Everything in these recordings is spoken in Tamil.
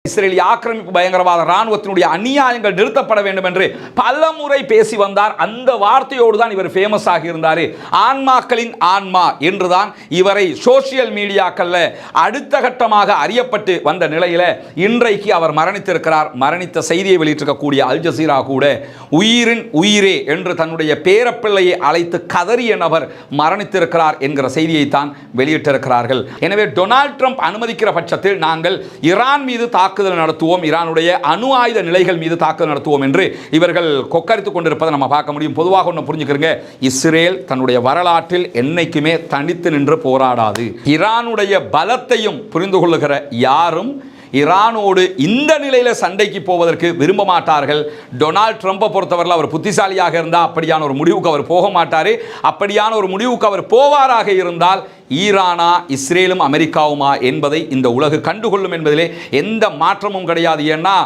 இஸ்ரேலிய ஆக்கிரமிப்பு பயங்கரவாத ராணுவத்தினுடைய அநியாயங்கள் நிறுத்தப்பட வேண்டும் என்று பல முறை பேசி வந்தார். அந்த வார்த்தையோடு தான் இவர் ஃபேமஸ் ஆகி இருந்தார். ஆன்மாக்களின் ஆன்மா என்றுதான் இவரை சோசியல் மீடியாக்கள்ல அடுத்த கட்டமாக அறியப்பட்டு வந்த நிலையில இன்றைக்கு அவர் மரணித்திருக்கிறார். மரணித்த செய்தியை வெளியிட்டிருக்கக்கூடிய அல் ஜசீரா கூட உயிரின் உயிரே என்று தன்னுடைய பேரப்பிள்ளையை அழைத்து கதறிய நபர் மரணித்திருக்கிறார் என்கிற செய்தியை தான் வெளியிட்டிருக்கிறார்கள். எனவே டொனால்ட் ட்ரம்ப் அனுமதிக்கிற பட்சத்தில் நாங்கள் ஈரான் மீது தாக்குதல் நடத்துவோம், ஈரானுடைய அணு ஆயுத நிலைகள் மீது தாக்குதல் நடத்துவோம் என்று இவர்கள் கொக்கரித்துக் கொண்டிருப்பதை நம்ம பார்க்க முடியும். பொதுவாக ஒன்று புரிஞ்சுக்கிறங்க, இஸ்ரேல் தன்னுடைய வரலாற்றில் என்னைக்குமே தனித்து நின்று போராடாது. ஈரானுடைய பலத்தையும் புரிந்து கொள்ளுகிற யாரும் ஈரானோடு இந்த நிலையில் சண்டைக்கு போவதற்கு விரும்ப மாட்டார்கள். டொனால்ட் ட்ரம்பை பொறுத்தவரையில் அவர் புத்திசாலியாக இருந்தால் அப்படியான ஒரு முடிவுக்கு அவர் போக மாட்டார். அப்படியான ஒரு முடிவுக்கு அவர் போவாராக இருந்தால் ஈரானா இஸ்ரேலும் அமெரிக்காவுமா என்பதை இந்த உலகு கண்டுகொள்ளும் என்பதிலே எந்த மாற்றமும் கிடையாது. ஏன்னா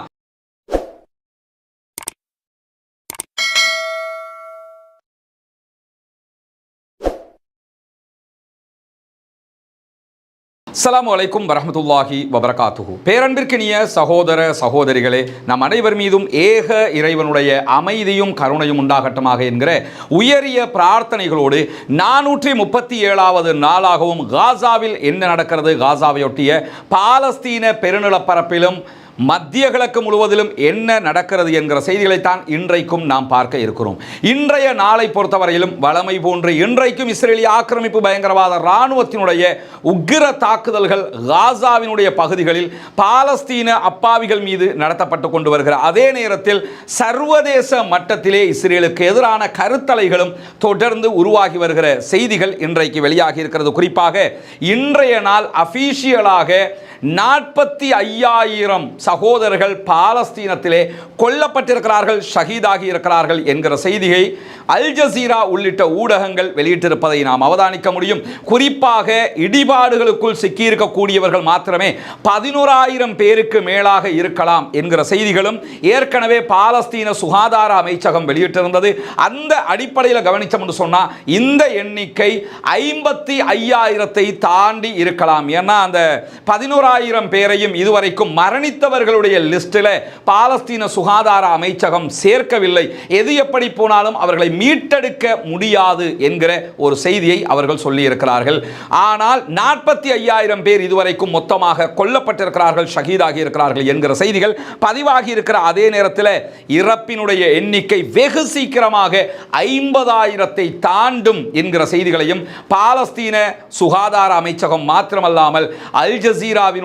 அஸ்ஸலாமு அலைக்கும் வரஹ்மத்துல்லாஹி வபரகாத்துஹு. பேரன்பிற்கினிய சகோதர சகோதரிகளே, நம் அனைவர் மீதும் ஏக இறைவனுடைய அமைதியும் கருணையும் உண்டாகட்டமாக என்கிற உயரிய பிரார்த்தனைகளோடு 437வது நாளாகவும் காசாவில் என்ன நடக்கிறது, காசாவையொட்டிய பாலஸ்தீன பெருநிலப்பரப்பிலும் மத்திய கிழக்கு முழுவதிலும் என்ன நடக்கிறது என்கிற செய்திகளைத்தான் இன்றைக்கும் நாம் பார்க்க இருக்கிறோம். இன்றைய நாளை பொறுத்தவரையிலும் வளமை போன்று இன்றைக்கும் இஸ்ரேலிய ஆக்கிரமிப்பு பயங்கரவாத இராணுவத்தினுடைய உக்கிர தாக்குதல்கள் காசாவினுடைய பகுதிகளில் பாலஸ்தீன அப்பாவிகள் மீது நடத்தப்பட்டு கொண்டு வருகிற அதே நேரத்தில் சர்வதேச மட்டத்திலே இஸ்ரேலுக்கு எதிரான கருத்தலைகளும் தொடர்ந்து உருவாகி வருகிற செய்திகள் இன்றைக்கு வெளியாகி இருக்கிறது. குறிப்பாக இன்றைய நாள் அபிஷியலாக 45,000 சகோதரர்கள் பாலஸ்தீனத்திலே கொல்லப்பட்டிருக்கிறார்கள், ஷஹீதாகி இருக்கிறார்கள் என்கிற செய்தியை அல் ஜசீரா உள்ளிட்ட ஊடகங்கள் வெளியிட்டிருப்பதை நாம் அவதானிக்க முடியும். குறிப்பாக இடிபாடுகளுக்குள் சிக்கியிருக்கக்கூடியவர்கள் மாத்திரமே 11,000 பேருக்கு மேலாக இருக்கலாம் என்கிற செய்திகளும் ஏற்கனவே பாலஸ்தீன சுகாதார அமைச்சகம் வெளியிட்டிருந்தது. அந்த அடிப்படையில் கவனிச்சோம்னு சொன்னா இந்த எண்ணிக்கை 55,000 தாண்டி இருக்கலாம். ஏன்னா அந்த 11,000 பேரையும் இதுவரைக்கும் மரணித்தவர்களுடைய லிஸ்டில் பாலஸ்தீன சுகாதார அமைச்சகம் சேர்க்கவில்லை. எது எப்படி போனாலும் அவர்களை மீட்டெடுக்க முடியாது என்கிற ஒரு செய்தியை அவர்கள் சொல்லி இருக்கிறார்கள். ஆனால் 45,000 பேர் இதுவரைக்கும் மொத்தமாக கொல்லப்பட்டிருக்கிறார்கள், ஷஹீதாகி இருக்கிறார்கள் என்கிற செய்திகள் பதிவாகி இருக்கிற அதே நேரத்தில் இறப்பினுடைய எண்ணிக்கை வெகு சீக்கிரமாக 50,000 தாண்டும் என்கிற செய்திகளையும் பாலஸ்தீன சுகாதார அமைச்சகம் மாத்திரமல்லாமல் அல் ஜசீராவின்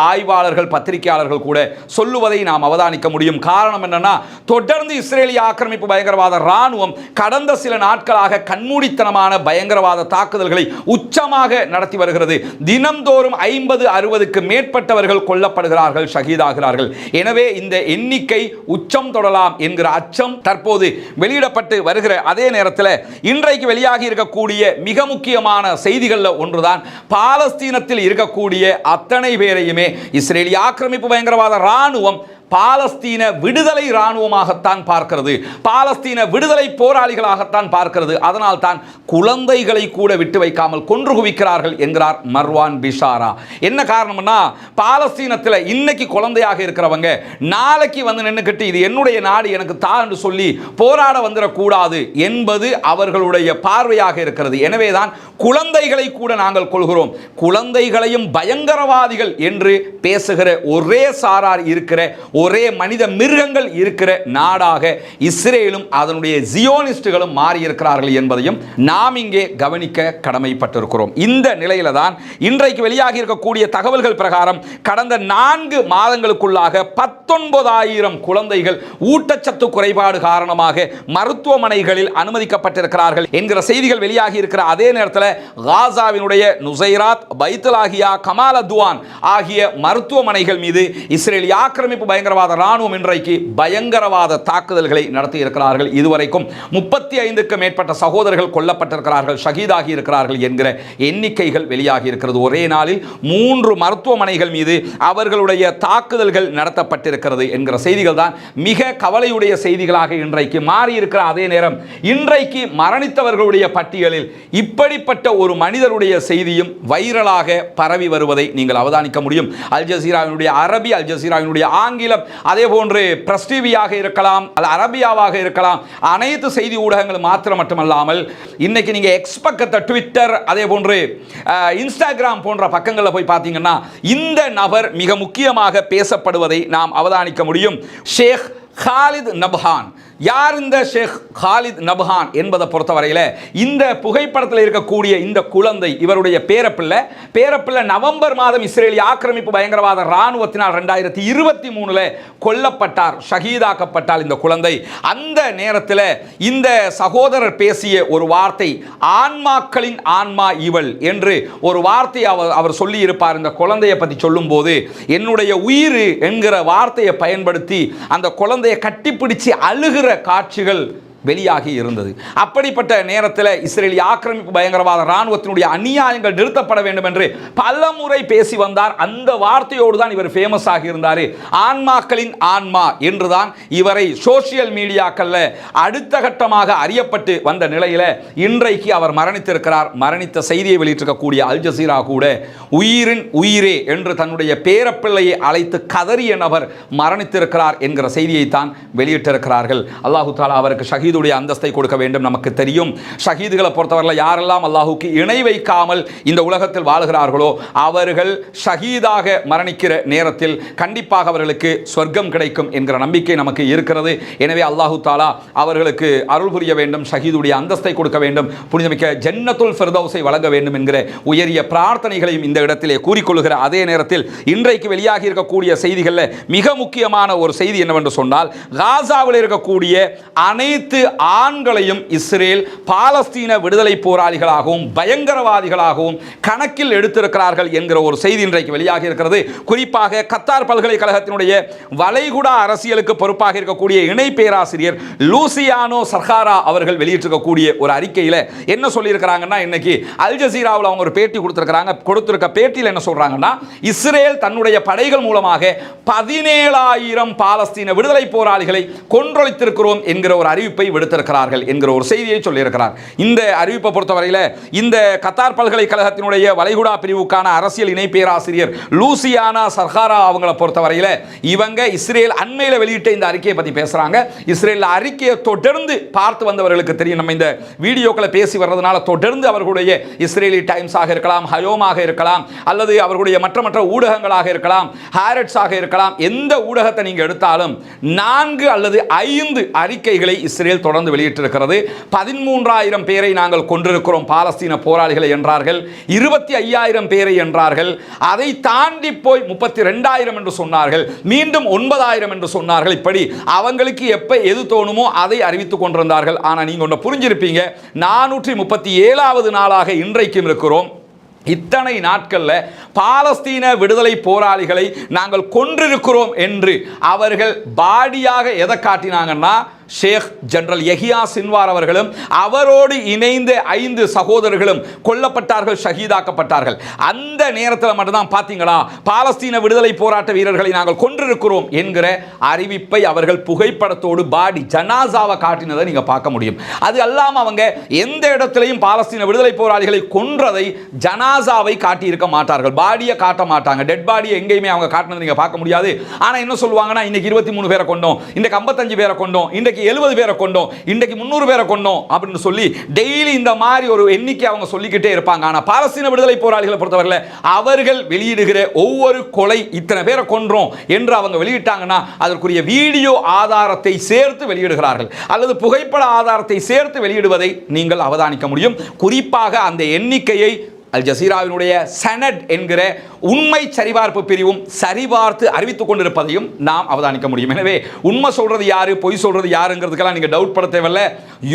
ஆய்வாளர்கள் பத்திரிகையாளர்கள் கூட சொல்லுவதை நாம் அவதானிக்க முடியும். காரணம் என்னன்னா, தொடர்ந்து இஸ்ரேலிய ஆக்கிரமிப்பு பயங்கரவாத ராணுவம் கடந்த சில நாட்களாக கண்மூடித்தனமான பயங்கரவாத தாக்குதல்களை உச்சமாக நடத்தி வருகிறது. தினம்தோறும் 50-60க்கு மேற்பட்டவர்கள் கொல்லப்படுகிறார்கள், ஷஹீதாகிறார்கள். எனவே இந்த எண்ணிக்கை உச்சம் தொடலாம் என்கிற அச்சம் தற்போது வெளியிடப்பட்டு வருகிற அதே நேரத்தில் இன்றைக்கு வெளியாகி இருக்கக்கூடிய மிக முக்கியமான செய்திகளில் ஒன்றுதான், பாலஸ்தீனத்தில் இருக்கக்கூடிய அத்தனை பேரையுமே இஸ்ரேலிய ஆக்கிரமிப்பு பயங்கரவாத ராணுவம் பாலஸ்தீன விடுதலை ராணுவமாகத்தான் பார்க்கிறது, பாலஸ்தீன விடுதலை போராளிகளாகத்தான் பார்க்கிறது. அதனால் தான் குழந்தைகளை கூட விட்டு வைக்காமல் கொன்று குவிக்கிறார்கள் என்கிறார் மர்வான் பிஷாரா. என்ன காரணம்னா, பாலஸ்தீனத்தில் இன்னைக்கு குழந்தையாக இருக்கிறவங்க நாளைக்கு வந்து நின்றுக்கிட்டு இது என்னுடைய நாடு எனக்கு தா என்று சொல்லி போராட வந்துடக்கூடாது என்பது அவர்களுடைய பார்வையாக இருக்கிறது. எனவே தான் குழந்தைகளை கூட நாங்கள் கொள்கிறோம், குழந்தைகளையும் பயங்கரவாதிகள் என்று பேசுகிற ஒரே சாரார் இருக்கிற ஒரே மனித மிருகங்கள் இருக்கிற நாடாக இஸ்ரேலும் அதனுடைய ஜியோனிஸ்டுகளும் மாறி இருக்கிறார்கள் என்பதையும் நாம் இங்கே கவனிக்க கடமைப்பட்டிருக்கிறோம். இந்த நிலையில தான் இன்றைக்கு வெளியாகி இருக்கக்கூடிய தகவல்கள் பிரகாரம் கடந்த 4 மாதங்களுக்குள்ளாக 19,000 குழந்தைகள் ஊட்டச்சத்து குறைபாடு காரணமாக மருத்துவமனைகளில் அனுமதிக்கப்பட்டிருக்கிறார்கள் என்கிற செய்திகள் வெளியாகி இருக்கிற அதே நேரத்தில் காசாவினுடைய நுசைராத், பைத்துலாகியா, கமால் அத்வான் ஆகிய மருத்துவமனைகள் மீது இஸ்ரேலிய ஆக்கிரமிப்பு பயங்கர பயங்கரவாத இராணுவம் இன்றைக்கு பயங்கரவாத தாக்குதல்களை நடத்தி இருக்கிறார்கள். இதுவரைக்கும் 35க்கு மேற்பட்ட சகோதரர்கள் கொல்லப்பட்டிருக்கிறார்கள், ஷஹீதாகி இருக்கிறார்கள் என்கிற எண்ணிக்கைகள் வெளியாகி இருக்கிறது. ஒரே நாளில் 3 மருத்துவமனைகள் மீது அவர்களுடைய தாக்குதல்கள் நடத்தப்பட்டிருக்கிறது என்கிற செய்திகள் தான் மிக கவலையுடைய செய்திகளாக இன்றைக்கு மாறியிருக்கிற அதே நேரம் இன்றைக்கு மரணித்தவர்களுடைய பட்டியலில் இப்படிப்பட்ட ஒரு மனிதருடைய செய்தியும் வைரலாக பரவி வருவதை நீங்கள் அவதானிக்க முடியும். அல் ஜசீராவினுடைய அரபி, அல் ஜசீராவினுடைய ஆங்கிலம், அதே போன்று பிரஸ் டிவியாக இருக்கலாம், அல்ல அரபியாவாக இருக்கலாம், அனைத்து செய்தி ஊடகங்கள் மாத்திரம் மட்டுமல்லாமல் இன்னைக்கு நீங்க எக்ஸ் பக்கத்தை, ட்விட்டர், அதே போன்று இன்ஸ்டாகிராம் போன்ற பக்கங்களில் போய் பார்த்தீங்கன்னா இந்த நபர் மிக முக்கியமாக பேசப்படுவதை நாம் அவதானிக்க முடியும். ஷேக் காலித் நப்ஹான். யார் இந்த ஷேக் காலித் நப்ஹான் என்பதை பொறுத்தவரையில் இந்த புகைப்படத்தில் இருக்கக்கூடிய இந்த குழந்தை இவருடைய பேரப்பிள்ளை நவம்பர் மாதம் இஸ்ரேலிய ஆக்கிரமிப்பு பயங்கரவாத இராணுவத்தினால் 2023 கொல்லப்பட்டார், ஷஹீதாக்கப்பட்டால் இந்த குழந்தை. அந்த நேரத்தில் இந்த சகோதரர் பேசிய ஒரு வார்த்தை, ஆன்மாக்களின் ஆன்மா இவள் என்று ஒரு வார்த்தை அவர் சொல்லி இருப்பார். இந்த குழந்தையை பற்றி சொல்லும் போது என்னுடைய உயிர் என்கிற வார்த்தையை பயன்படுத்தி அந்த குழந்தையை கட்டிப்பிடிச்சு அழுகிற காட்சிகள் வெளியாகி இருந்தது. அப்படிப்பட்ட நேரத்தில் இஸ்ரேலிய ஆக்கிரமிப்பு பயங்கரவாத இராணுவத்தினுடைய அநியாயங்கள் நிறுத்தப்பட வேண்டும் என்று பல முறை பேசி வந்தார். அந்த வார்த்தையோடு தான் இவர் ஃபேமஸ் ஆகி இருந்தார். ஆன்மாக்களின் ஆன்மா என்றுதான் இவரை சோசியல் மீடியாக்களில் அடுத்த கட்டமாக அறியப்பட்டு வந்த நிலையில் இன்றைக்கு அவர் மரணித்திருக்கிறார். மரணித்த செய்தியை வெளியிட்டிருக்கக்கூடிய அல் ஜசீரா கூட உயிரின் உயிரே என்று தன்னுடைய பேரப்பிள்ளையை அழைத்து கதறிய நபர் மரணித்திருக்கிறார் என்கிற செய்தியை தான் வெளியிட்டிருக்கிறார்கள். அல்லாஹு தஆலா அவருக்கு ஷஹீதுடைய அந்தஸ்தை கொடுக்க வேண்டும். நமக்கு தெரியும் ஷஹீதுகளை பொறுத்தவரையில் யாரெல்லாம் அல்லாஹுக்கு இணை வைக்காமல் இந்த உலகத்தில் வாழ்கிறார்களோ அவர்கள் ஷஹீதாக மரணிக்கிற நேரத்தில் கண்டிப்பாக அவர்களுக்கு சொர்க்கம் கிடைக்கும் என்கிற நம்பிக்கை நமக்கு இருக்கிறது. எனவே அல்லாஹு தஆலா அவர்களுக்கு அருள் புரிய வேண்டும், ஷஹீதுடைய அந்தஸ்தை கொடுக்க வேண்டும், புனிதமிக்க ஜன்னத்துல் ஃபிர்தௌஸை வழங்க வேண்டும் என்கிற உயரிய பிரார்த்தனைகளையும் இந்த இடத்திலே கூறிக்கொள்கிற அதே நேரத்தில் இன்றைக்கு வெளியாகி இருக்கக்கூடிய செய்திகளில் மிக முக்கியமான ஒரு செய்தி என்னவென்று சொன்னால், காசாவில் இருக்கக்கூடிய அனைத்து ஆண்களையும் இஸ்ரேல் பாலஸ்தீன விடுதலை போராளிகளாகவும் பயங்கரவாதிகளாகவும் கணக்கில் எடுத்திருக்கிறார்கள் என்கிற ஒரு செய்தி இன்றைக்கு வெளியாகி இருக்கிறது. குறிப்பாக கத்தார் பல்கலைக்கழகத்தினுடைய வளைகுடா அரசியலுக்கு பொறுப்பாக இருக்கக்கூடிய இணை பேராசிரியர் லூசியானோ சர்காரா அவர்கள் வெளியிட்டிருக்கக்கூடிய ஒரு அறிக்கையில் என்ன சொல்லியிருக்கிறாங்கன்னா, இன்னைக்கு அல் ஜசீராவில் அவங்க ஒரு பேட்டி கொடுத்திருக்க பேட்டியில் என்ன சொல்றாங்கன்னா, இஸ்ரேல் தன்னுடைய படைகள் மூலமாக 17,000 பாலஸ்தீன விடுதலை போராளிகளை கொன்றொழித்திருக்கிறோம் என்கிற ஒரு அறிவிப்பை விடுத்திருக்கிறார்கள் என்கிற ஒரு செய்தியை சொல்லியிருக்கிறார். இந்த அறிவிப்பை பொறுத்தவரையில் இந்த கத்தார் பல்கலைக்கழகத்தினுடைய வளைகுடா பிரிவுக்கான அரசியல் இணை பேராசிரியர் லூசியானா சர்காரா அவங்களை பொறுத்தவரையில் இவங்க இஸ்ரேல் அண்மையில் வெளியிட்ட இந்த அறிக்கையை பற்றி பேசுறாங்க. இஸ்ரேல் அறிக்கையை தொடர்ந்து பார்த்து வந்தவர்களுக்கு தெரியும். நம்ம இந்த வீடியோக்களை பேசி வர்றதுனால தொடர்ந்து அவர்களுடைய இஸ்ரேலி டைம்ஸாக இருக்கலாம், ஹயோமாக இருக்கலாம், அல்லது அவர்களுடைய மற்ற ஊடகங்களாக இருக்கலாம், ஹாரட்ஸாக இருக்கலாம், எந்த ஊடகத்தை நீங்க எடுத்தாலும் 4 அல்லது 5 அறிக்கைகளை இஸ்ரேல் தொடர்ந்து வெளியிட்டிருக்கிறது. 13,000 பேரை நாங்கள் கொண்டிருக்கிறோம் பாலஸ்தீன போராளிகளை என்றார்கள், 25,000 பேரை என்றார்கள், அதை தாண்டி போய் 32,000 என்று சொன்னார்கள், மீண்டும் 9,000 என்று சொன்னார்கள். இப்படி அவங்களுக்கு எப்ப எது தோணுமோ அதை அறிவித்துக் கொண்டிருந்தார்கள். ஆனா நீங்க ஒன்று புரிஞ்சிருப்பீங்க, 437வது நாளாக இன்றைக்கும் இருக்கிறோம். இத்தனை நாட்களில் பாலஸ்தீன விடுதலை போராளிகளை நாங்கள் கொன்றிருக்கிறோம் என்று அவர்கள் பாடியாக எதை காட்டினாங்கன்னா, ஷேக் ஜெனரல் யஹியா சின்வார் அவர்களும் அவரோடு இணைந்த 5 சகோதரர்களும் கொல்லப்பட்டார்கள், ஷஹீதாக்கப்பட்டார்கள். அந்த நேரத்தில் மட்டும்தான் பார்த்தீங்களா பாலஸ்தீன விடுதலை போராட்ட வீரர்களை நாங்கள் கொன்றிருக்கிறோம் என்கிற அறிவிப்பை அவர்கள் புகைப்படத்தோடு பாடி ஜனாசாவை காட்டினதை நீங்க பார்க்க முடியும். அது அல்லாமல் அவங்க எந்த இடத்திலையும் பாலஸ்தீன விடுதலை போராளிகளை கொன்றதை ஜனாசாவை காட்டி இருக்க மாட்டார்கள், பாடியை காட்ட மாட்டாங்க. டெட் பாடியை எங்கேயுமே அவங்க காட்டினதை நீங்க பார்க்க முடியாது. ஆனா என்ன சொல்லுவாங்கன்னா, இன்னைக்கு 23 பேரை கொண்டோம், இன்னைக்கு 55 பேரை கொண்டோம், இன்னைக்கு 70 பேரை கொண்டோம், இன்றைக்கு 300 பேரை கொண்டோம் அப்படின்னு சொல்லி டெய்லி இந்த மாதிரி ஒரு எண்ணிக்கை அவங்க சொல்லிக்கிட்டே இருப்பாங்க. ஆனா பாலஸ்தீன விடுதலை போராளிகளை பொறுத்தவரையில் அவர்கள் வெளியிடுகிற ஒவ்வொரு கொலை இத்தனை பேரை கொன்றோம் என்று அவங்க வெளியிட்டாங்கன்னா அதற்குரிய வீடியோ ஆதாரத்தை சேர்த்து வெளியிடுகிறார்கள், அல்லது புகைப்பட ஆதாரத்தை சேர்த்து வெளியிடுவதை நீங்கள் அவதானிக்க முடியும். குறிப்பாக அந்த எண்ணிக்கையை அல் ஜசீராவினுடைய சனட் என்கிற உண்மை சரிபார்ப்பு பிரிவும் சரிபார்த்து அறிவித்துக் கொண்டிருப்பதையும் நாம் அவதானிக்க முடியும். எனவே உண்மை சொல்றது யாரு, பொய் சொல்றது யாருங்கிறதுக்கெல்லாம் நீங்க டவுட் பட தேவையில்ல.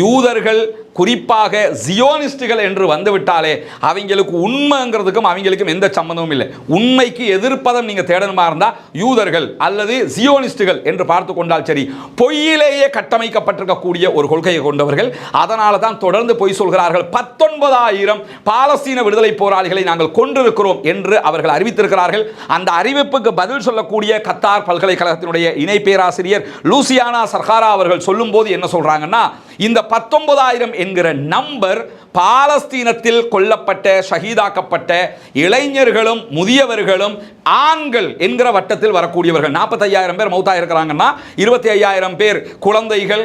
யூதர்கள் குறிப்பாக ஜியோனிஸ்டுகள் என்று வந்துவிட்டாலே அவங்களுக்கு உண்மைங்கிறதுக்கும் அவங்களுக்கும் எந்த சம்பந்தமும் இல்லை. உண்மைக்கு எதிர்ப்பதம் நீங்க தேடணுமா இருந்தா யூதர்கள் அல்லது ஜியோனிஸ்டுகள் என்று பார்த்து கொண்டால் சரி. பொய்யிலேயே கட்டமைக்கப்பட்டிருக்கக்கூடிய ஒரு கொள்கையை கொண்டவர்கள். அதனால தான் தொடர்ந்து பொய் சொல்கிறார்கள். 19,000 பாலஸ்தீன விடுதலை போராளிகளை நாங்கள் கொண்டிருக்கிறோம் என்று அவர்கள் அறிவித்திருக்கிறார்கள். அந்த அறிவிப்புக்கு பதில் சொல்லக்கூடிய கத்தார் பல்கலைக்கழகத்தினுடைய இணை பேராசிரியர் லூசியானா சர்காரா அவர்கள் சொல்லும்போது என்ன சொல்றாங்கன்னா, இந்த 19,000 என்கிற நம்பர் பாலஸ்தீனத்தில் கொல்லப்பட்ட ஷஹீதாக்கப்பட்ட இளைஞர்களும் முதியவர்களும் ஆண்கள் என்கிற வட்டத்தில் வரக்கூடியவர்கள். 45,000 பேர் மௌத்தா இருக்கிறாங்கன்னா 25,000 பேர் குழந்தைகள்,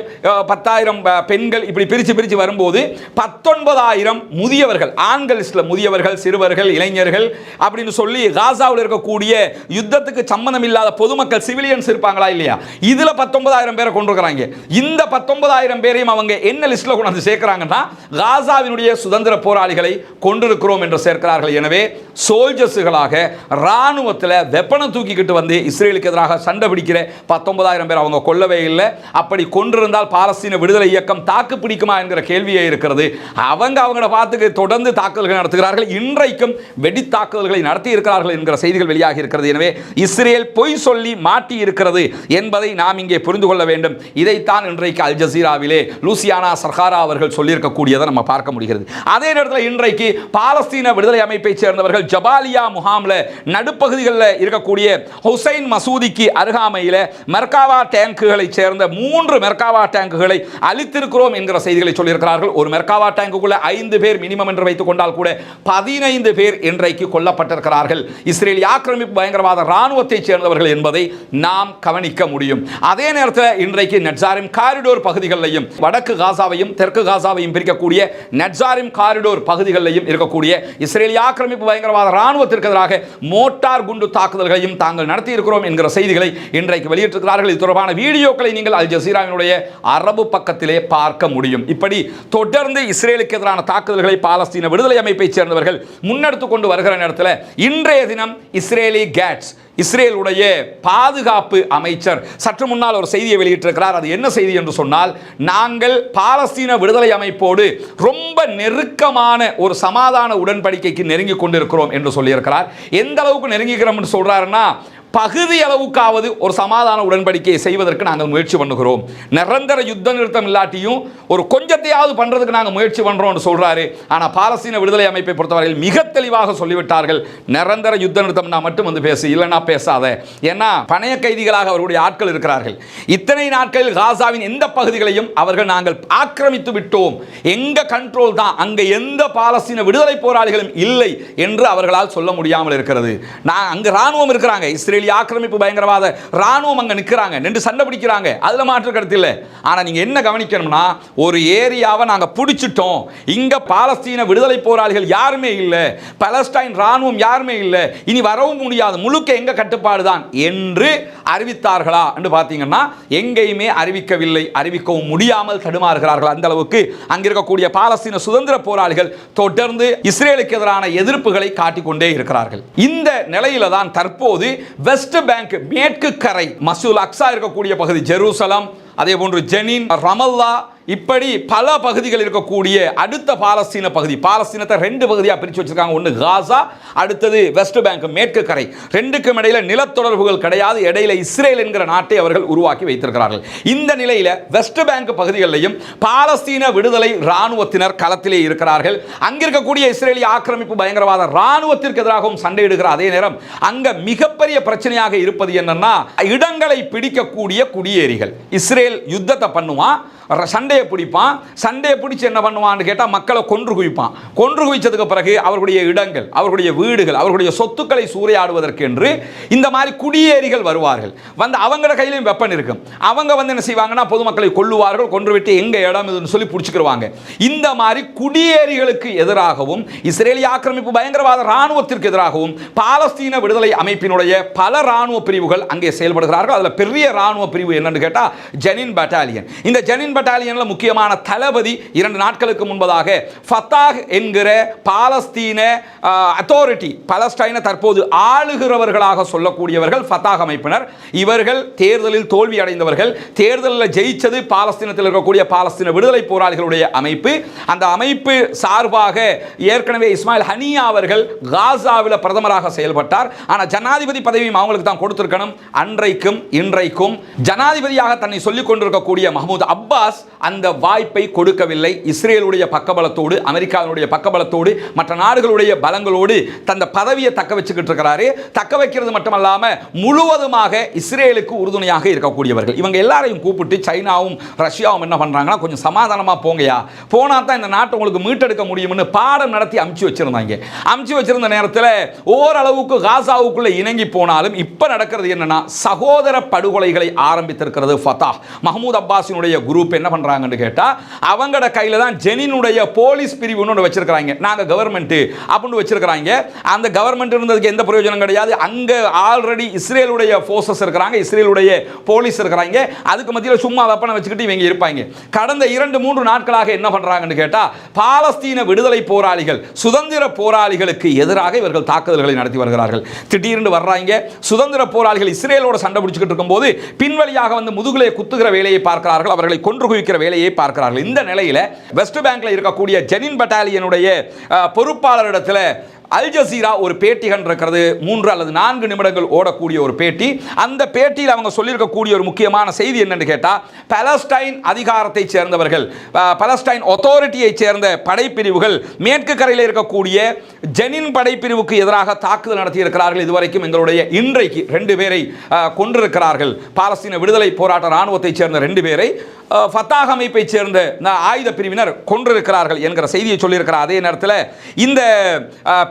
10,000 பெண்கள், இப்படி பிரிச்சு வரும்போது 19,000 முதியவர்கள், ஆண்கள் முதியவர்கள், சிறுவர்கள், இளைஞர்கள் அப்படின்னு சொல்லி காசாவில் இருக்கக்கூடிய யுத்தத்துக்கு சம்பந்தம் இல்லாத பொதுமக்கள் சிவிலியன்ஸ் இருப்பாங்களா இல்லையா, இதுல 19,000 பேரை கொண்டிருக்கிறாங்க. இந்த 19,000 பேரையும் அவங்க என்ன லிஸ்ட்ல கொண்டு சேர்க்கிறாங்கன்னா காசாவினுடைய சுதந்திர போராளிகளை கொண்டிருக்கிறோம் என்று சேர்க்கிறார்கள். எனவே சோல்ஜர்ஸ்களாக ராணுவத்தில் வெப்பனை தூக்கிக்கிட்டு வந்து இஸ்ரேலுக்கு எதிராக சண்டை பிடிக்கிற 19,000 பேர் அவங்க கொல்லவே இல்லை. அப்படி கொண்டிருந்தால் பாலஸ்தீன விடுதலை இயக்கம் தாக்கு பிடிக்குமா என்கிற கேள்வியே இருக்கிறது. அவங்கள பார்த்து தொடர்ந்து தாக்குதல்கள் நடத்துகிறார்கள். இன்றைக்கும் வெடி தாக்குதல்களை நடத்தி இருக்கிறார்கள் என்கிற செய்திகள் வெளியாகி இருக்கிறது. எனவே இஸ்ரேல் பொய் சொல்லி மாட்டி இருக்கிறது என்பதை நாம் இங்கே புரிந்து கொள்ள வேண்டும். இதைத்தான் இன்றைக்கு அல் ஜசீராவிலே லூசியானா சர்காரா அவர்கள் சொல்லியிருக்கக்கூடியதை நம்ம பார்க்க முடிகிறது. அதே நேரத்தில் இன்றைக்கு பாலஸ்தீன விடுதலை அமைப்பை சேர்ந்தவர்கள் ஜபாலியா முகாமில் நடுப்பகுதிகளில் இருக்கக்கூடிய ஹுசைன் மசூதிக்கு அருகாமையில் மெர்காவா டேங்குகளை சேர்ந்த 3 மெர்காவா டேங்குகளை அழித்திருக்கிறோம் என்கிற செய்திகளை சொல்லியிருக்கிறார்கள். ஒரு மெர்காவா டேங்குக்குள்ள 5 பேர் மினிமம் என்று வைத்துக் கொண்டால் கூட 15 பேர் இன்றைக்கு கொல்லப்பட்டிருக்கிறார்கள். இஸ்ரேல் ஆக்கிரமிப்பு பயங்கரவாத ராணுவத்தை சேர்ந்தவர்கள் என்பதை நாம் கவனிக்க முடியும். அதே நேரத்தில் இன்றைக்கு நட்சாரிம் காரிடோர் பகுதிகளிலையும் வடக்கு காசாவையும் தெற்கு காசாவையும் பிரிக்கக்கூடிய நட்சாரிம் காரிடோர் பகுதிகளிலையும் இருக்கக்கூடிய இஸ்ரேலிய ஆக்கிரமிப்பு பயங்கரவாத ராணுவத்திற்கு எதிராக மோட்டார் குண்டு தாக்குதல்களையும் தாங்கள் நடத்தி இருக்கிறோம் என்கிற செய்திகளை இன்றைக்கு வெளியிட்டிருக்கிறார்கள். இது தொடர்பான வீடியோக்களை நீங்கள் அல் ஜசீராவினுடைய அரபு பக்கத்திலே பார்க்க முடியும். இப்படி தொடர்ந்து இஸ்ரேலுக்கு எதிரான தாக்குதல்களை பாலஸ்தீன விடுதலை அமைப்பை சேர்ந்தவர்கள் முன்னெடுத்துக் கொண்டு வருகிற நேரத்தில் இன்றைய தினம் இஸ்ரேலி கேட்ஸ் இஸ்ரேலுடைய பாதுகாப்பு அமைச்சர் சற்று முன்னால் ஒரு செய்தியை வெளியிட்டிருக்கிறார். அது என்ன செய்தி என்று சொன்னால், நாங்கள் பாலஸ்தீன விடுதலை அமைப்போடு ரொம்ப நெருக்கமான ஒரு சமாதான உடன்படிக்கைக்கு நெருங்கி கொண்டிருக்கிறோம் என்று சொல்லியிருக்கிறார். எந்த அளவுக்கு நெருங்கிக்கிறோம் என்று சொல்றாருன்னா, பகுதி அளவுக்காவது ஒரு சமாதான உடன்படிக்கையை செய்வதற்கு நாங்கள் முயற்சி பண்ணுகிறோம். நிரந்தர யுத்த நிறுத்தம் இல்லாட்டியும் ஒரு கொஞ்சத்தையாவது பண்றதுக்கு நாங்கள் முயற்சி பண்றோம்னு சொல்றாரு. ஆனால் பாலஸ்தீன விடுதலை அமைப்பை பொறுத்தவரையில் மிக தெளிவாக சொல்லிவிட்டார்கள், நிரந்தர யுத்த நிறுத்தம்னா மட்டும் வந்து பேசு, இல்லைன்னா பேசாத. ஏன்னா பணைய கைதிகளாக அவருடைய ஆட்கள் இருக்கிறார்கள். இத்தனை நாட்களில் காசாவின் எந்த பகுதிகளையும் அவர்கள் நாங்கள் ஆக்கிரமித்து விட்டோம், எங்க கண்ட்ரோல் தான், அங்க எந்த பாலஸ்தீன விடுதலை போராளிகளும் இல்லை என்று அவர்களால் சொல்ல முடியாமல் இருக்கிறது. அங்கு ராணுவம் இருக்கிறாங்க, இஸ்ரேல் ஆக்கிரமிப்பு பயங்கரவாத ராணுவம் அங்க நிற்கிறாங்க, நின்று சண்டை பிடிக்கிறாங்க, அதுல மாற்று கருத்து இல்லை. ஆனா நீங்க என்ன கவனிக்கணும்னா, ஒரு ஏரியாவை நாங்க பிடிச்சிட்டோம், இங்க பாலஸ்தீன விடுதலை போராளிகள் யாருமே இல்லை, பாலஸ்டைன் ராணுவம் யாருமே இல்லை, இனி வரவும் முடியாது, முழுக்க எங்க கட்டுப்பாடு தான் என்று அறிவித்தார்களா என்று பார்த்தீங்கன்னா எங்கேயுமே அறிவிக்கவில்லை, அறிவிக்கவும் முடியாமல் தடுமாறுகிறார்கள். அந்த அளவுக்கு அங்கிருக்கக்கூடிய பாலஸ்தீன சுதந்திர போராளிகள் தொடர்ந்து இஸ்ரேலுக்கு எதிரான எதிர்ப்புகளை காட்டிக்கொண்டே இருக்கிறார்கள். இந்த நிலையில தான் தற்போது வெஸ்ட் பேங்க் மேற்கு கரை மஸ்ஜிதுல் அக்ஸா இருக்கக்கூடிய பகுதி, ஜெருசலம், அதே போன்று ஜெனின், ரமல்லா, இப்படி பல பகுதிகள் இருக்கக்கூடிய அடுத்த பாலஸ்தீன பகுதி, பாலஸ்தீனத்தை 2 பகுதியாக பிரித்து வச்சிருக்காங்க. ஒன்று காசா, அடுத்தது வெஸ்ட் பேங்க் மேற்கு கரை. 2க்கும் இடையில நிலத்தொடர்புகள் கிடையாது, இடையில இஸ்ரேல் என்கிற நாட்டை அவர்கள் உருவாக்கி வைத்திருக்கிறார்கள். இந்த நிலையில வெஸ்ட் பேங்க் பகுதிகளிலும் பாலஸ்தீன விடுதலை ராணுவத்தினர் களத்திலே இருக்கிறார்கள். அங்கிருக்கக்கூடிய இஸ்ரேலிய ஆக்கிரமிப்பு பயங்கரவாத ராணுவத்திற்கு எதிராகவும் சண்டையிடுகிற அதே நேரம் அங்க மிகப்பெரிய பிரச்சனையாக இருப்பது என்னன்னா, இடங்களை பிடிக்கக்கூடிய குடியேறிகள். இஸ்ரேல் யுத்தத்தை பண்ணுவான், சண்டையை பிடிப்பான், சண்டையை பிடிச்சி என்ன பண்ணுவான்னு கேட்டால் மக்களை கொன்று குவிப்பான். கொன்று குவிச்சதுக்கு பிறகு அவர்களுடைய இடங்கள், அவர்களுடைய வீடுகள், அவர்களுடைய சொத்துக்களை சூறையாடுவதற்கு என்று இந்த மாதிரி குடியேறிகள் வருவார்கள். வந்து அவங்களோட கையிலையும் வெப்பன் இருக்கும். அவங்க வந்து என்ன செய்வாங்கன்னா, பொதுமக்களை கொல்லுவார்கள், கொன்று விட்டு எங்க இடம் இதுன்னு சொல்லி பிடிச்சிக்கிடுவாங்க. இந்த மாதிரி குடியேறிகளுக்கு எதிராகவும் இஸ்ரேலிய ஆக்கிரமிப்பு பயங்கரவாத ராணுவத்திற்கு எதிராகவும் பாலஸ்தீன விடுதலை அமைப்பினுடைய பல ராணுவ பிரிவுகள் அங்கே செயல்படுகிறார்கள். அதில் பெரிய ராணுவ பிரிவு என்னன்னு கேட்டால் ஜெனின் பட்டாலியன். இந்த ஜெனின் பட்டாலியன்ல முக்கியமான தளபதி 2 நாட்களுக்கு முன்பதாக ஃபத்தாஹ் என்கிற பாலஸ்தீன அத்தாரிட்டி, பாலஸ்டைனை தற்போது ஆளுகிறவர்களாக சொல்லக்கூடியவர்கள் ஃபத்தாஹ் அமைப்பினர். இவர்கள் தேர்தலில் தோல்வி அடைந்தவர்கள். தேர்தலில் ஜெயிச்சது பாலஸ்தீனத்தில் இருக்கக்கூடிய பாலஸ்தீன விடுதலை போராளிகளுடைய அமைப்பு. அந்த அமைப்பு சார்பாக ஏற்கனவே இஸ்மாயில் ஹனியா அவர்கள் காசாவில் பிரதமராக செயல்பட்டார். ஆனால் ஜனாதிபதி பதவியும் அவங்களுக்கு தான் கொடுத்திருக்கணும். அன்றைக்கும் இன்றைக்கும் ஜனாதிபதியாக தன்னை சொல்லிக் கொண்டிருக்கக்கூடிய மஹ்மூத் அப்பாஸ் அந்த வாய்ப்பை கொடுக்கவில்லை. இஸ்ரேலுடைய பக்கபலத்தோடு, அமெரிக்காவுடைய பக்கபலத்தோடு, மற்ற நாடுகளுடைய பலங்களோடு தந்த பதவியை தக்க வச்சுக்கிட்டு இருக்கிறாரு. தக்க வைக்கிறது மட்டுமல்லாம முழுவதுமாக இஸ்ரேலுக்கு உறுதுணையாக இருக்கக்கூடியவர்கள். இவங்க எல்லாரையும் கூப்பிட்டு சைனாவும் ரஷ்யாவும் என்ன பண்றாங்கன்னா, கொஞ்சம் சமாதானமா போங்கயா, போனா தான் இந்த நாட்டை உங்களுக்கு மீட்டெடுக்க முடியும்னு பாடம் நடத்தி அமுச்சு வச்சிருந்தாங்க. அமுச்சு வச்சிருந்த நேரத்தில் ஓரளவுக்கு காசாவுக்குள்ள இணங்கி போனாலும் இப்ப நடக்கிறது என்னன்னா, சகோதர படுகொலைகளை ஆரம்பித்திருக்கிறது ஃபத்தாஹ். மஹ்மூத் அப்பாஸினுடைய குரூப் என்ன பண்றாங்கன்னு கேட்டா, அவங்களோட கையில தான் ஜெனினுடைய போலீஸ் பிரிவு ஒன்று வச்சிருக்காங்க. நாங்க கவர்மெண்ட் அப்படின்னு வச்சிருக்காங்க. அந்த கவர்மெண்ட் இருந்ததுக்கு எந்த பிரயோஜனம் கிடையாது. அங்க ஆல்ரெடி இஸ்ரேலுடைய போர்சஸ் இருக்கிறாங்க, இஸ்ரேலுடைய போலீஸ் இருக்கிறாங்க. அதுக்கு மத்தியில் சும்மா வெப்பனை வச்சுக்கிட்டு இவங்க இருப்பாங்க. கடந்த 2-3 நாட்களாக என்ன பண்றாங்கன்னு கேட்டா, பாலஸ்தீன விடுதலை போராளிகள், சுதந்திர போராளிகளுக்கு எதிராக இவர்கள் தாக்குதல்களை நடத்தி வருகிறார்கள். திடீர்னு வர்றாங்க, சுதந்திர போராளிகள் இஸ்ரேலோட சண்டை பிடிச்சிட்டு இருக்கும்போது பின்வழியாக வந்து முதுகுலே குத்துகிற வேலையை பார்க்கிறார்கள், அவர்களை கொன்று குவிக்கிற வேலையை பார்க்கிறார்கள். இந்த நிலையில வெஸ்ட் பேங்க்ல இருக்கக்கூடிய ஜெனின் பட்டாலியனுடைய பொறுப்பாளரிடத்தில் அல் ஜசீரா ஒரு பேட்டி கண்டிருக்கிறது. 3 அல்லது 4 நிமிடங்கள் ஓடக்கூடிய ஒரு பேட்டி. அந்த பேட்டியில் அவங்க சொல்லியிருக்கக்கூடிய ஒரு முக்கியமான செய்தி என்னன்னு கேட்டா, பாலஸ்டைன் அதிகாரத்தை சேர்ந்தவர்கள், பாலஸ்டைன் அத்தாரிட்டியை சேர்ந்த படைப்பிரிவுகள் மேற்கு கரையில் இருக்கக்கூடிய ஜெனின் படைப்பிரிவுக்கு எதிராக தாக்குதல் நடத்தி இருக்கிறார்கள். இதுவரைக்கும் எங்களுடைய இன்றைக்கு 2 பேரை கொன்றிருக்கிறார்கள். பாலஸ்தீன விடுதலை போராட்ட ராணுவத்தை சேர்ந்த 2 பேரை ஃபத்தாஹ் அமைப்பை சேர்ந்த ஆயுத பிரிவினர் கொன்றிருக்கிறார்கள் என்கிற செய்தியை சொல்லியிருக்கிறார். அதே நேரத்தில் இந்த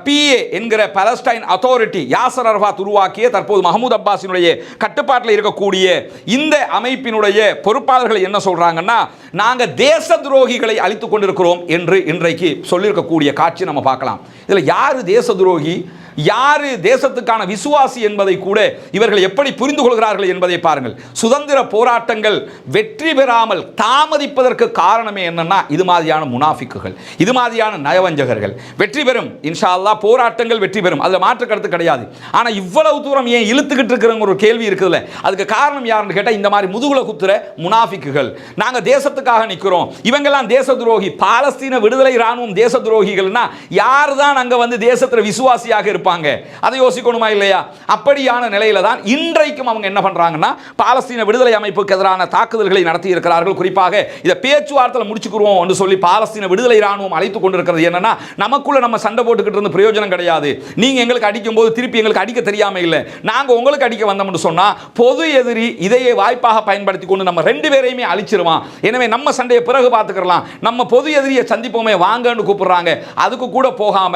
PA என்கிற பாலஸ்டைன் அத்தாரிட்டி, யாசர் அரஃபாத் உருவாக்கிய, தற்போது மஹ்மூத் அப்பாஸினுடைய கட்டுப்பாட்டில் இருக்கக்கூடிய இந்த அமைப்பினுடைய பொறுப்பாளர்கள் என்ன சொல்றாங்கன்னா, நாங்க தேச துரோகிகளை அழித்துக் கொண்டிருக்கிறோம் என்று இன்றைக்கு சொல்லியிருக்கக்கூடிய காட்சி நம்ம பார்க்கலாம். இதுல யாரு தேச துரோகி, யாரு தேசத்துக்கான விசுவாசி என்பதை கூட இவர்கள் எப்படி புரிந்து கொள்கிறார்கள் என்பதை பாருங்கள். சுதந்திர போராட்டங்கள் வெற்றி பெறாமல் தாமதிப்பதற்கு காரணமே என்னன்னா, இது மாதிரியான முனாஃபிக்குகள், இது மாதிரியான நயவஞ்சகர்கள். வெற்றி பெறும் இன்ஷா அல்லாஹ், போராட்டங்கள் வெற்றி பெறும், அதுல மாற்று கருத்து கிடையாது. ஆனா இவ்வளவு தூரம் ஏன் இழுத்துக்கிட்டு இருக்கிற ஒரு கேள்வி இருக்குதுல்ல, அதுக்கு காரணம் யாருன்னு கேட்டா, இந்த மாதிரி முதுகுல குத்துற முனாஃபிக்குகள். நாங்க தேசத்துக்காக நிக்கிறோம், இவங்கெல்லாம் தேச துரோகி, பாலஸ்தீன விடுதலை ராணுவம் தேச துரோகிகள்னா யார் தான் அங்க வந்து தேசத்துல விசுவாசியாக இருப்பாங்க? அதை யோசிக்கணுமா இல்லையா? அப்படியான நிலையில தான் இன்றைக்கும் அவங்க என்ன பண்றாங்கன்னா, பாலஸ்தீன விடுதலை அமைப்புக்கு எதிரான தாக்குதல்களை நடத்தி இருக்கிறார்கள். குறிப்பாக இத பேச்சுவார்த்தையில முடிச்சுக்குறோம் என்று சொல்லி பாலஸ்தீன விடுதலை ராணுவம் அழைத்துக் கொண்டிருக்கிறது. என்னன்னா, நமக்குள்ள நம்ம சண்டை போட்டுக்கிட்டு இருந்த பிரயோஜனம் கிடையாது. நீங்க எங்களுக்கு அடிக்கும் போது திருப்பி எங்களுக்கு அடிக்க தெரியாம இல்ல, நாங்க உங்களுக்கு அடிக்க வந்தோம்னு சொன்னா பொது எதிரி இதையே வாய்ப்பாக பயன்படுத்தி கொண்டு நம்ம 2 பேரையுமே அழிச்சிருவான். எனவே நம்ம சண்டையை பிறகு பார்த்துக்கலாம், நம்ம பொது எதிரியை சந்திப்போமே வாங்கன்னு கூப்பிடுறாங்க. அதுக்கு கூட போகாம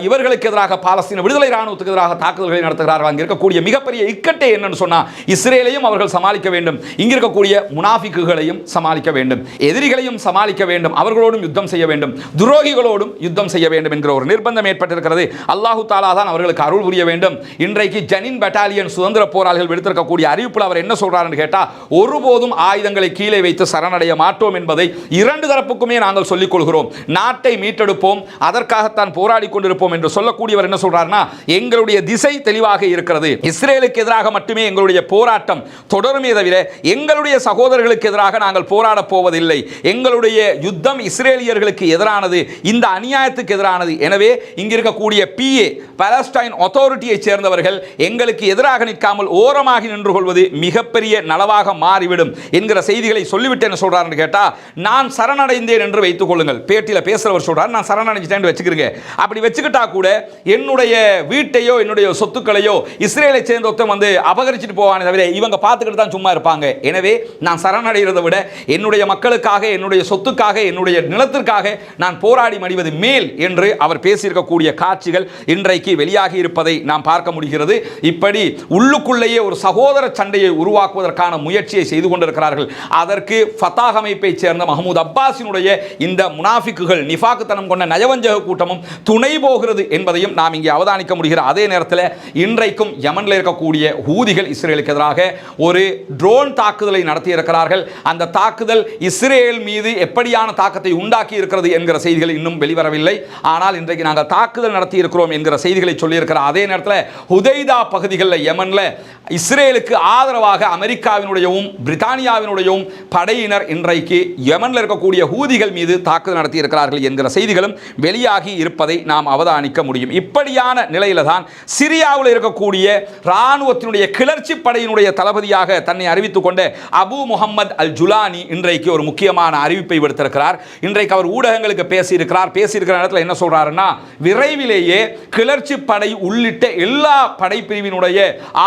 இவர்களுக்கு எதிராக பாலஸ்தீன விடுதலை ராணுவத்துக்கு எதிராக தாக்குதல்களை நடத்துகிறார்கள். அங்கே இருக்கக்கூடிய மிகப்பெரிய இக்கட்டே என்னன்னு சொன்னா, இஸ்ரேலையும் அவர்கள் சமாளிக்க வேண்டும், இங்க இருக்கக்கூடிய முனாஃபிக்குகளையும் சமாளிக்க வேண்டும், எதிரிகளையும் சமாளிக்க வேண்டும், அவர்களோடும் யுத்தம் செய்ய வேண்டும், துரோகிகளோடும் யுத்தம் செய்ய வேண்டும் என்கிற ஒரு நிர்பந்தம் ஏற்பட்டிருக்கிறது. அல்லாஹு தாலா தான் அவர்களுக்கு அருள் புரிய வேண்டும். இன்றைக்கு ஜெனின் பட்டாலியன் சுதந்திர போராளிகள் விடுத்திருக்கக்கூடிய அறிவிப்பில் அவர் என்ன சொல்றாருன்னு கேட்டா, ஒருபோதும் ஆயுதங்களை கீழே வைத்து சரணடைய மாட்டோம் என்பதை 2 தரப்புக்குமே நாங்கள் சொல்லிக் கொள்கிறோம். நாட்டை மீட்டெடுப்போம், அதற்காகத்தான் போராடி கொண்டிருப்போம் என்று சொல்லக்கூடியவர் என்ன சொல்றாருன்னா, எங்களுடைய திசை தெளிவாக இருக்கிறது, இஸ்ரேலுக்கு எதிராக மட்டுமே எங்களுடைய போராட்டம் தொடருமே தவிர எங்களுடைய சகோதரர்களுக்கு எதிராக நாங்கள் போராட போவதில்லை. எங்களுடைய யுத்தம் இஸ்ரேலியர்களுக்கு எதிரானது, இந்த அநியாயத்துக்கு எதிரானது. எனவே இங்க இருக்கக்கூடிய PA பாலஸ்டைன் அத்தாரிட்டியை சேர்ந்தவர்கள் எங்களுக்கு எதிராக நிற்காமல் ஓரமாகி நின்று கொள்வது மிகப்பெரிய நலவாக மாறிவிடும் என்கிற செய்திகளை சொல்லிவிட்டு என்ன சொல்றாருன்னு கேட்டா, நான் சரணடைந்தேன் என்று வைத்துக் கொள்ளுங்கள். பேட்டியில் பேசுறவர் சொல்றார், நான் சரணடைஞ்சிட்டேன் வச்சுக்கிறீங்க. அப்படி வச்சுக்கிட்டா கூட என்னுடைய வீட்டையோ என்னுடைய சொத்துக்களையோ இஸ்ரேலை சேர்ந்த ஒருத்தன் வந்து அபகரிச்சுட்டு போவானே தவிர இவங்க பார்த்துக்கிட்டு தான் சும்மா இருப்பாங்க. எனவே நான் சரணடைகிறதை விட என்னுடைய மக்களுக்காக, என்னுடைய சொத்துக்காக, என்னுடைய நிலத்திற்காக நான் போராடி மடிவது மேல் என்று அவர் பேசியிருக்கக்கூடிய காட்சிகள் இன்றைக்கு வெளியாகி இருப்பதை நாம் பார்க்க முடிகிறது. இப்படி உள்ளுக்குள்ளேயே ஒரு சகோதர சண்டையை உருவாக்குவதற்கான முயற்சியை செய்து கொண்டிருக்கிறார்கள். அதற்கு ஃபத்தாஹ் அமைப்பை சேர்ந்த மஹ்மூத் அப்பாஸினுடைய இந்த முனாஃபிக்குகள், நிஃபாக்குத்தனம் கொண்ட நயவஞ்சக கூட்டமும் துணை போகிறது என்பதையும் நாம் இங்கே அவதானிக்க முடிகிற அதே நேரத்தில் இன்றைக்கும் யமனில் இருக்கக்கூடிய ஹூதிகள் இஸ்ரேலுக்கு எதிராக ஒரு ட்ரோன் தாக்குதலை நடத்தி இருக்கிறார்கள். அந்த தாக்குதல் இஸ்ரேல் மீது எப்படியான தாக்கத்தை உண்டாக்கி இருக்கிறது என்கிற செய்திகள் இன்னும் வெளிவரவில்லை. ஆனால் இன்றைக்கு நாங்கள் தாக்குதல் நடத்தி இருக்கிறோம் என்கிற செய்திகளை சொல்லியிருக்கிற அதே நேரத்தில் ஹுதைதா பகுதிகளில் யமனில் இஸ்ரேலுக்கு ஆதரவாக அமெரிக்காவினுடையவும் பிரித்தானியாவினுடையவும் படையினர் இன்றைக்கு யமனில் இருக்கக்கூடிய ஹூதிகள் மீது தாக்குதல் நடத்தி இருக்கிறார்கள் என்கிற செய்திகளும் வெளியாகி இருப்பதை நாம் அவதானிக்க முடியும். இப்படியான நிலையில தான் சிரியாவில் இருக்கக்கூடிய இராணுவத்தினுடைய கிளர்ச்சி படையினுடைய தளபதியாக தன்னை அறிவித்துக் கொண்ட அபு முஹம்மது அல் ஜுலானி இன்றைக்கு ஒரு முக்கியமான அறிவிப்பை விடுத்திருக்கிறார். இன்றைக்கு அவர் ஊடகங்களுக்கு பேசியிருக்கிற இடத்துல என்ன சொல்றாருன்னா, விரைவிலேயே கிளர்ச்சி படை உள்ளிட்ட எல்லா படைப்பிரிவினுடைய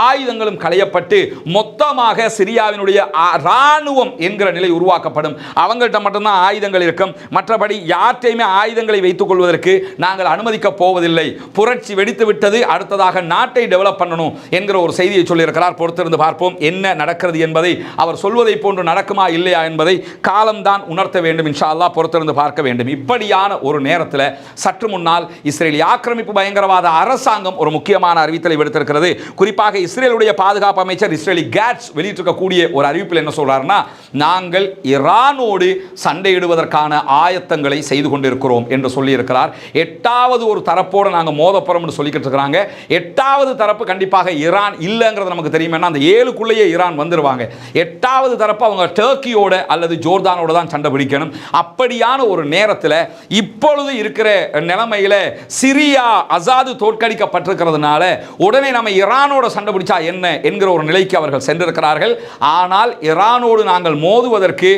ஆயுதங்களும் களையப்பட்டு மொத்தமாக சிரியாவினுடைய இராணுவம் என்கிற நிலை உருவாக்கப்படும். அவங்கள்ட்ட மட்டும்தான் ஆயுதங்கள் இருக்கும், மற்றபடி யாற்றையுமே ஆயுதங்களை வைத்துக் கொள்வதற்கு நாங்கள் அனுமதிக்க போவதில்லை. புரட்சி வெடித்து விட்டது, அடுத்ததாக நாட்டை டெவலப் பண்ணணும் என்கிற ஒரு செய்தியை சொல்லியிருக்கிறார். பொறுத்திருந்து பார்ப்போம் என்ன நடக்கிறது என்பதை. அவர் சொல்வதை போன்று நடக்குமா இல்லையா என்பதை காலம்தான் உணர்த்த வேண்டும். இன்ஷா அல்லாஹ் பொறுத்திருந்து பார்க்க வேண்டும். இப்படியான ஒரு நேரத்தில் சற்று முன்னால் இஸ்ரேல் ஆக்கிரமிப்பு பயங்கரவாத அரசாங்கம் ஒரு முக்கியமான அறிவித்தலை விடுத்திருக்கிறது. குறிப்பாக இஸ்ரேலுடைய பாதுகாப்பு அமைச்சர் இஸ்ரேலி கேட்ஸ் வெளியிட்டிருக்கக்கூடிய ஒரு அறிவிப்பில் என்ன சொல்றாருன்னா, நாங்கள் ஈரானோடு சண்டையிடுவதற்கான ஆயத்தங்களை செய்து கொண்டிருக்கிறோம் என்று சொல்லியிருக்கிறார். எட்டாவது ஒரு தரப்போடு நாங்கள் மோதப்போறோம்னு சொல்லிக்கிட்டு இருக்கிறாங்க. எட்டாவது தரப்பு கண்டிப்பாக ஈரான் இல்லைங்கிறது நமக்கு தெரியும். அந்த 7க்குள்ளேயே ஈரான் வந்துருவாங்க. எட்டாவது தரப்பு அவங்க டர்க்கியோட அல்லது ஜோர்தானோட தான் சண்டை பிடிக்கணும். அப்படியான ஒரு நேரத்தில் இப்பொழுது இருக்கிற நிலைமையில சிரியா அசாது தோற்கடிக்கப்பட்டிருக்கிறதுனால உடனே நம்ம ஈரானோட சண்டை பிடிச்சா என்ன என்கிற ஒரு நிலைக்கு அவர்கள் சென்றிருக்கிறார்கள். ஆனால் ஈரானோடு நாங்கள் மோதுவதற்கு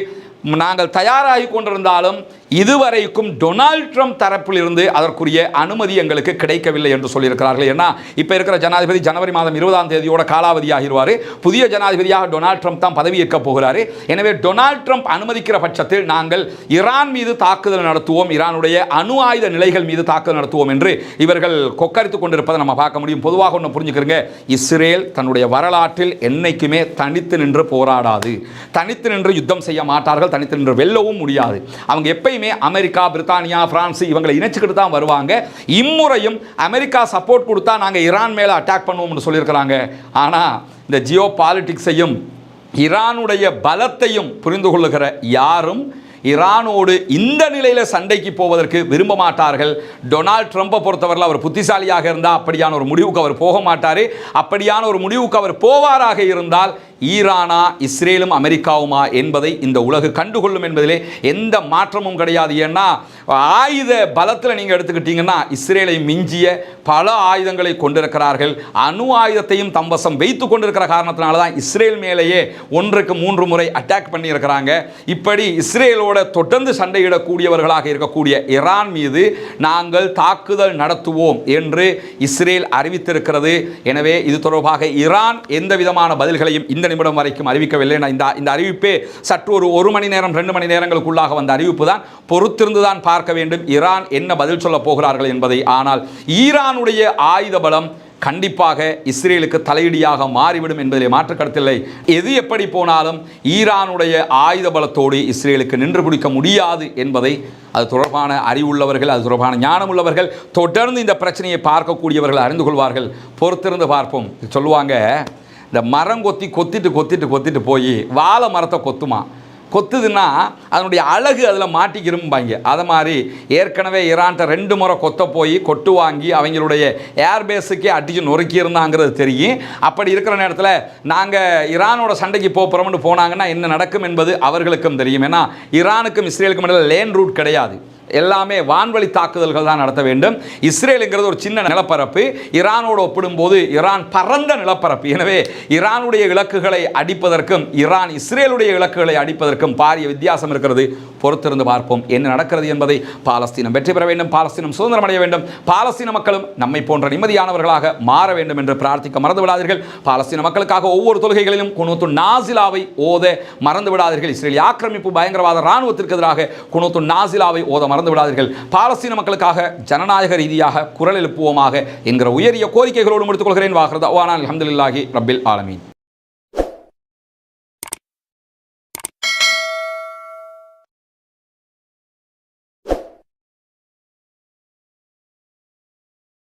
நாங்கள் தயாராகி கொண்டிருந்தாலும் இதுவரைக்கும் டொனால்ட் ட்ரம்ப் தரப்பில் இருந்து அதற்குரிய அனுமதி எங்களுக்கு கிடைக்கவில்லை என்று சொல்லியிருக்கிறார்கள். ஏன்னா இப்போ இருக்கிற ஜனாதிபதி ஜனவரி மாதம் 20ஆம் தேதியோட காலாவதி ஆகிடுவார். புதிய ஜனாதிபதியாக டொனால்ட் ட்ரம்ப் தான் பதவியேற்க போகிறார். எனவே டொனால்ட் ட்ரம்ப் அனுமதிக்கிற பட்சத்தில் நாங்கள் ஈரான் மீது தாக்குதல் நடத்துவோம், ஈரானுடைய அணு ஆயுத நிலைகள் மீது தாக்குதல் நடத்துவோம் என்று இவர்கள் கொக்கரித்துக் கொண்டிருப்பதை நம்ம பார்க்க முடியும். பொதுவாக ஒன்று புரிஞ்சுக்கிறங்க, இஸ்ரேல் தன்னுடைய வரலாற்றில் என்னைக்குமே தனித்து நின்று போராடாது, தனித்து நின்று யுத்தம் செய்ய மாட்டார்கள், தனித்து நின்று வெல்லவும் முடியாது. அவங்க எப்பயுமே அமெரிக்கா, பிரித்தானியா, பிரான்ஸ் இவங்களை இணைச்சுக்கிட்டு தான் வருவாங்க. இம்முறையும் அமெரிக்கா சப்போர்ட் கொடுத்தா நாங்கள் ஈரான் மேலே அட்டாக் பண்ணுவோம்னு சொல்லியிருக்கிறாங்க. ஆனால் இந்த ஜியோ பாலிட்டிக்ஸையும் ஈரானுடைய பலத்தையும் புரிந்து கொள்ளுகிற யாரும் ஈரானோடு இந்த நிலையில் சண்டைக்கு போவதற்கு விரும்ப மாட்டார்கள். டொனால்ட் ட்ரம்பை பொறுத்தவரையில் அவர் புத்திசாலியாக இருந்தால் அப்படியான ஒரு முடிவுக்கு அவர் போக மாட்டார். அப்படியான ஒரு முடிவுக்கு அவர் போவாராக இருந்தால் ஈரானா இஸ்ரேலும் அமெரிக்காவுமா என்பதை இந்த உலகு கண்டுகொள்ளும் என்பதிலே எந்த மாற்றமும் கிடையாது. ஏன்னா ஆயுத பலத்தில் நீங்கள் எடுத்துக்கிட்டீங்கன்னா இஸ்ரேலை மிஞ்சிய பல ஆயுதங்களை கொண்டிருக்கிறார்கள். அணு ஆயுதத்தையும் தம்பசம் வைத்து கொண்டிருக்கிற காரணத்தினால தான் இஸ்ரேல் மேலேயே 1க்கு 3 முறை அட்டாக் பண்ணியிருக்கிறாங்க. இப்படி இஸ்ரேலோட தொடர்ந்து சண்டையிடக்கூடியவர்களாக இருக்கக்கூடிய ஈரான் மீது நாங்கள் தாக்குதல் நடத்துவோம் என்று இஸ்ரேல் அறிவித்திருக்கிறது. எனவே இது தொடர்பாக ஈரான் எந்த விதமான பதில்களையும் இந்த நிமிடம் வரைக்கும் அறிவிக்கவில்லை. இந்த அறிவிப்பே சற்று ஒரு 1 மணி நேரம் 2 மணி நேரங்களுக்குள்ளாக வந்த அறிவிப்பு தான். பொறுத்திருந்துதான் பார்க்க வேண்டும் ஈரான் என்ன பதில் சொல்ல போகிறார்கள் என்பதை. ஆனால் ஈரானுடைய ஆயுத பலம் கண்டிப்பாக இஸ்ரேலுக்கு தலையடியாக மாறிவிடும் என்பதிலே மாற்று கருத்தில்லை. எது எப்படி போனாலும் ஈரானுடைய ஆயுத பலத்தோடு இஸ்ரேலுக்கு நின்று பிடிக்க முடியாது என்பதை அது தொடர்பான அறிவுள்ளவர்கள், அது தொடர்பான ஞானம் உள்ளவர்கள், தொடர்ந்து இந்த பிரச்சனையை பார்க்கக்கூடியவர்கள் அறிந்து கொள்வார்கள். பொறுத்திருந்து பார்ப்போம். சொல்லுவாங்க, இந்த மரம் கொத்திட்டு போய் வாழை மரத்தை கொத்துதுன்னா அதனுடைய அழகு அதில் மாட்டிக்கிரும்பாங்க. அதை மாதிரி ஏற்கனவே ஈரான்ட்ட 2 முறை கொட்டு வாங்கி அவங்களுடைய ஏர்பேஸுக்கே அடிச்சு நொறுக்கியிருந்தாங்கிறது தெரியும். அப்படி இருக்கிற நேரத்தில் நாங்கள் ஈரானோட சண்டைக்கு போகிறோம்னு போனாங்கன்னா என்ன நடக்கும் என்பது அவர்களுக்கும் தெரியும். ஏன்னா ஈரானுக்கும் இஸ்ரேலுக்கும் இடையில் லேண்ட் ரூட் கிடையாது, எல்லாமே வான்வழி தாக்குதல்கள் தான் நடத்த வேண்டும். இஸ்ரேலுங்கிறது ஒரு சின்ன நிலப்பரப்பு, ஈரானோடு ஒப்பிடும்போது ஈரான் பரந்த நிலப்பரப்பு. எனவே ஈரானுடைய இலக்குகளை அடிப்பதற்கும் ஈரான் இஸ்ரேலுடைய இலக்குகளை அடிப்பதற்கும் பாரிய வித்தியாசம் இருக்கிறது. பொறுத்திருந்து பார்ப்போம் என்ன நடக்கிறது என்பதை. பாலஸ்தீனம் வெற்றி பெற வேண்டும், பாலஸ்தீனம் சுதந்திரம் அடைய வேண்டும், பாலஸ்தீன மக்களும் நம்மை போன்ற நிம்மதியானவர்களாக மாற வேண்டும் என்று பிரார்த்திக்க மறந்து விடாதீர்கள். பாலஸ்தீன மக்களுக்காக ஒவ்வொரு தொழுகைகளிலும் குனூத்து நாசிலாவை ஓத மறந்து விடாதீர்கள். இஸ்ரேல் ஆக்கிரமிப்பு பயங்கரவாத இராணுவத்திற்கு எதிராக குனூத்து நாசிலாவை ஓத மறந்து விடாதீர்கள். பாலஸ்தீன மக்களுக்காக ஜனநாயக ரீதியாக குரல் எழுப்புவோமாக என்கிற உயரிய கோரிக்கைகளோடு முடித்துக் கொள்கிறேன். வாஹிர் தஅவானா அல்ஹம்துலில்லாஹி ரப்பில் ஆலமீன்.